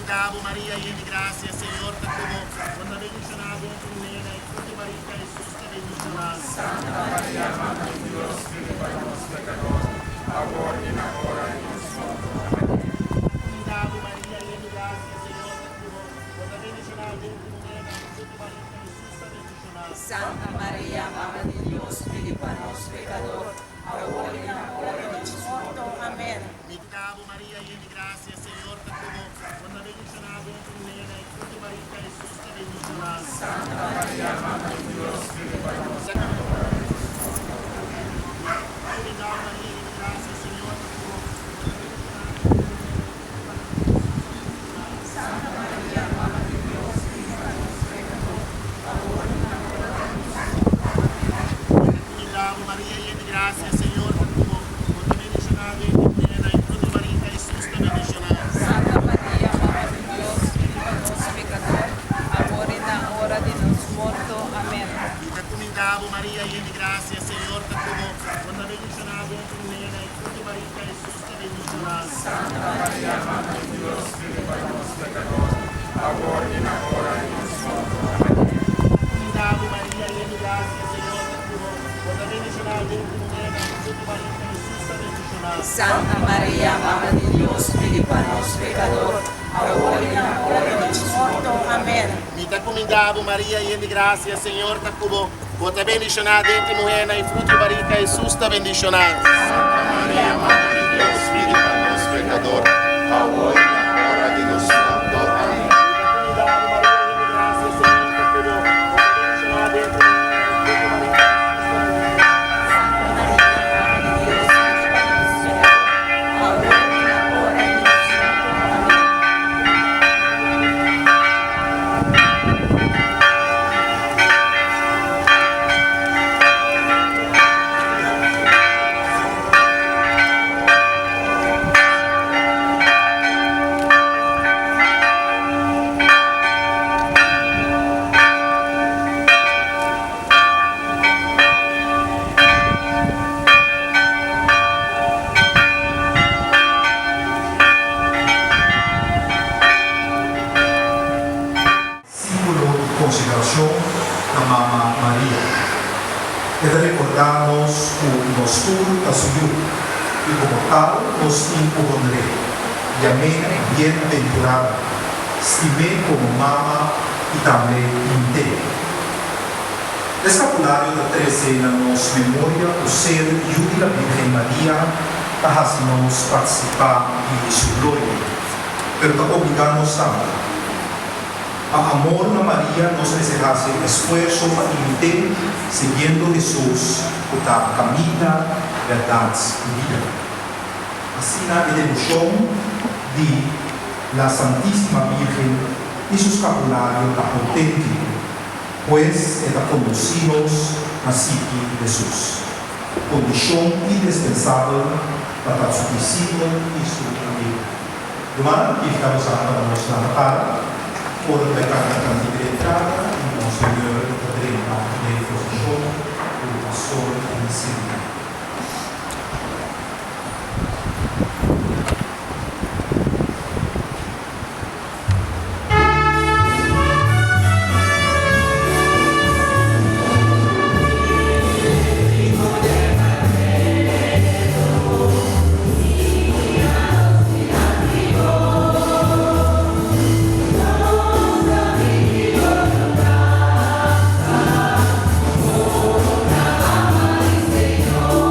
Ave María, llena de gracia, Señor te tuvo, cuando bendicionado entre mujeres, y fruto de María Jesús te bendicionado. Santa María, Madre de Dios, pide para los pecadores, ahora y en la hora de nuestra muerte. Ave María, llena de gracia, Señor te tuvo, cuando bendicionado entre mujeres, y fruto de María Jesús te bendicionado. Santa María, Madre de Dios, pide para los pecadores, ahora y en la hora de nuestra muerte. Amén. Ave María, llena de gracia, Señor te tuvo, cuando bendicionado entre mujeres, y fruto de María Jesús te bendicionado. Santa María, Madre de Dios, pide para los Ave María, llena de gracia, Señor te tuvo, Santa María, Madre de Dios, pide para los pecadores, ahora y en la hora de nuestra muerte. Ave María, llena de gracia, Señor te tuvo, cuando bendicionado entre mujeres, y fruto de María Jesús te bendicionado. Santa María, Madre de Dios, pide para los pecadores, ahora y en la hora de nuestra muerte. Amén. Ave María, llena de gracia, Señor te tuvo, cuando bendicionado entre mujeres, y fruto de María Jesús te bendicionado. Santa María, Madre de Dios, pide para los pecadores, ahora y en la hora de nuestra muerte. Ave María, llena de gracia, Señor te tuvo, cuando bendicionado entre mujeres, y fruto de María Jesús te bendicionado. Santa María, Madre de Dios, pide para los pecadores, ahora y en la hora de nuestra muerte. Amén. Ave María, llena de gracia, Señor te tuvo, cuando bendicionado entre mujeres, y fruto de María Jesús te bendicionado. Santa María, Madre de Dios, pide para los pecadores, ahora y en la hora de nuestra muerte. Amén. Ave María, llena de gracia, Señor te tuvo, cuando bendicionado entre mujeres, y fruto de María Jesús te bendicionado. Símbolo de consideración a Mamá María. Es recordarnos nos a su y como tal nos impondré. Llamé bienaventurada, estimé como mamá y también inté. El escapulario de trecena nos memoria o ser y la Virgen María para hacernos participar de su gloria, pero no obligarnos a amor a María nos hace esfuerzo para imitar, siguiendo Jesús, por la camina, verdad y vida. Así la devoción de la Santísima Virgen y su escapulario auténtico, pues era conocidos así que Jesús, condición indispensable para su discípulo y su amigo. Hermano, y estamos hablando de la palabra. Por la cantidad de entrada, y Monseñor Padrino de Profesión, el pastor en Siria. Señor.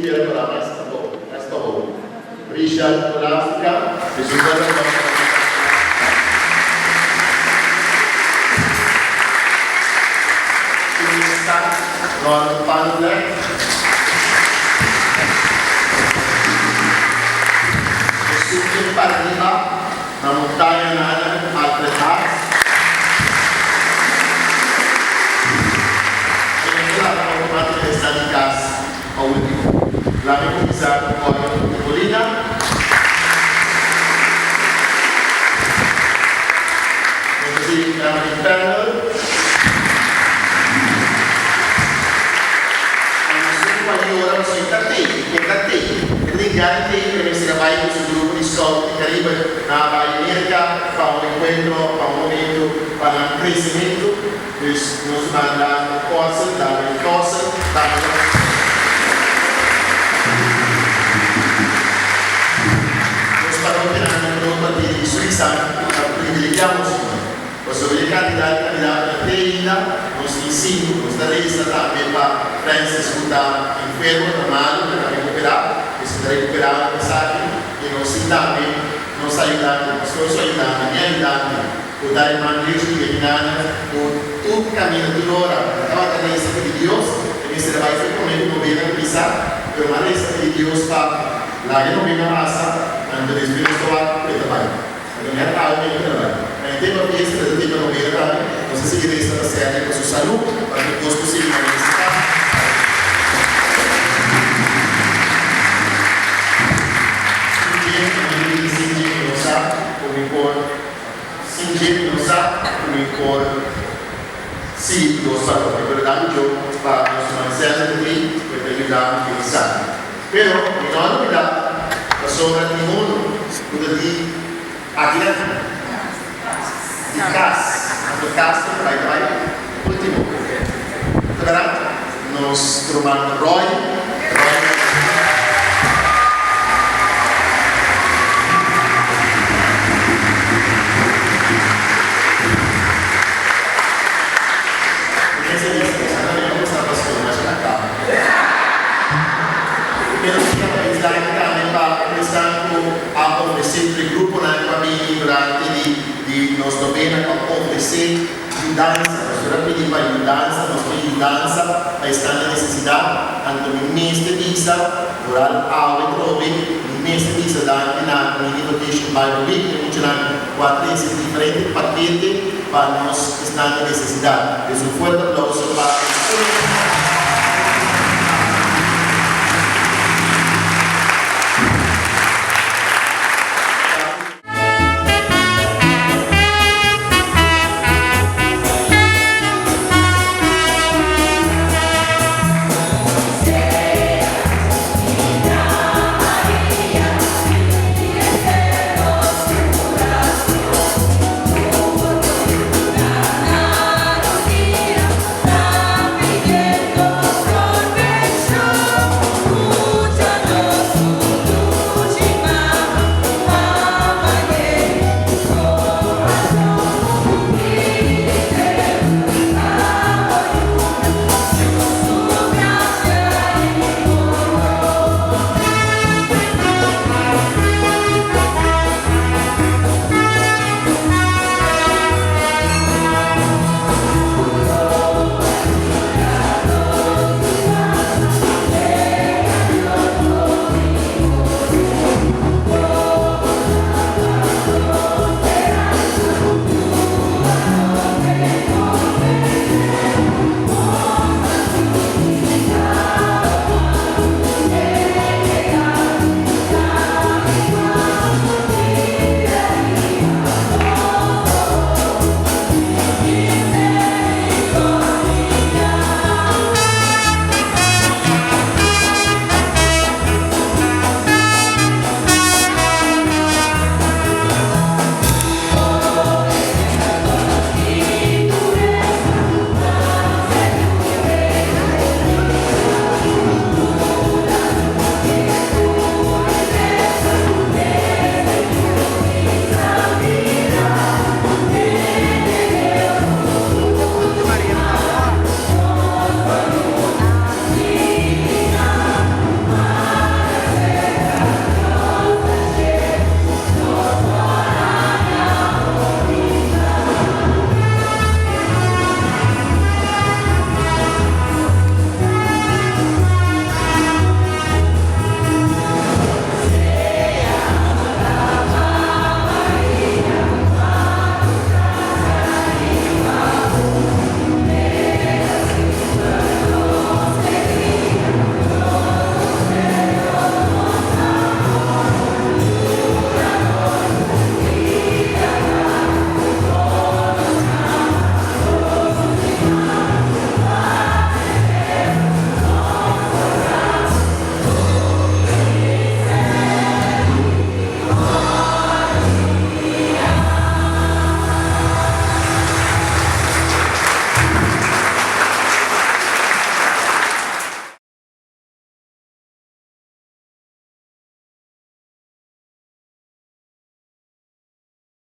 Tierra para más todo. Richard Coláfica, de su pueblo. Ron Pandler. Subir para arriba, la montaña nada, Alfred Haas. Y la automática de estáticas a último. La comisar con Colina. Entonces, la panel. Ora sono i cartelli, quindi garanti che si vai con il gruppo di Scott di Caribe, vai in America, fa un incontro, fa un momento, fa un crescimento, quindi non si manda cose, dare cose, lo sparo che hanno pronto di Suiza, privilegiamo posso vedere candidati a Teina, non si insinuano, non sta lì, sta per Francis Buddha infermo, normale, per recuperare, che si deve recuperare i messaggi, che non si dà, non sta aiutando, non sto aiutando, mi aiutando, può dare il mangiare che viene, con tutto il cammino di l'ora, davanti alla resta di Dio, e mi si deve fare come non viene a pensare, per una resta di Dio fa, la che non viene a massa, quando il Spirito Santo è davanti. Non è altro che davanti. Il tema di essere del tipo non viene, non si si resta la serie con sua salute, perché il costo si rimane in stato. Singi non sa come ancora sì, lo sa, perché per dare il gioco fa una serie di per aiutare a pensare. Però in ogni la sopra di uno, quello di Adriano. Di cast, vai, ultimo. Troverà nos trovando Roy. Il gruppo bambini durante di nostro bene offrire aiutanza, aiutanza, nostra aiutanza a stare necessità, anche il mese di visa, durante aule trovi, il mese di visa da Invitation Bible Week, che c'erano 4 differenti pacchetти per la nostra necessità. E su fuori applauso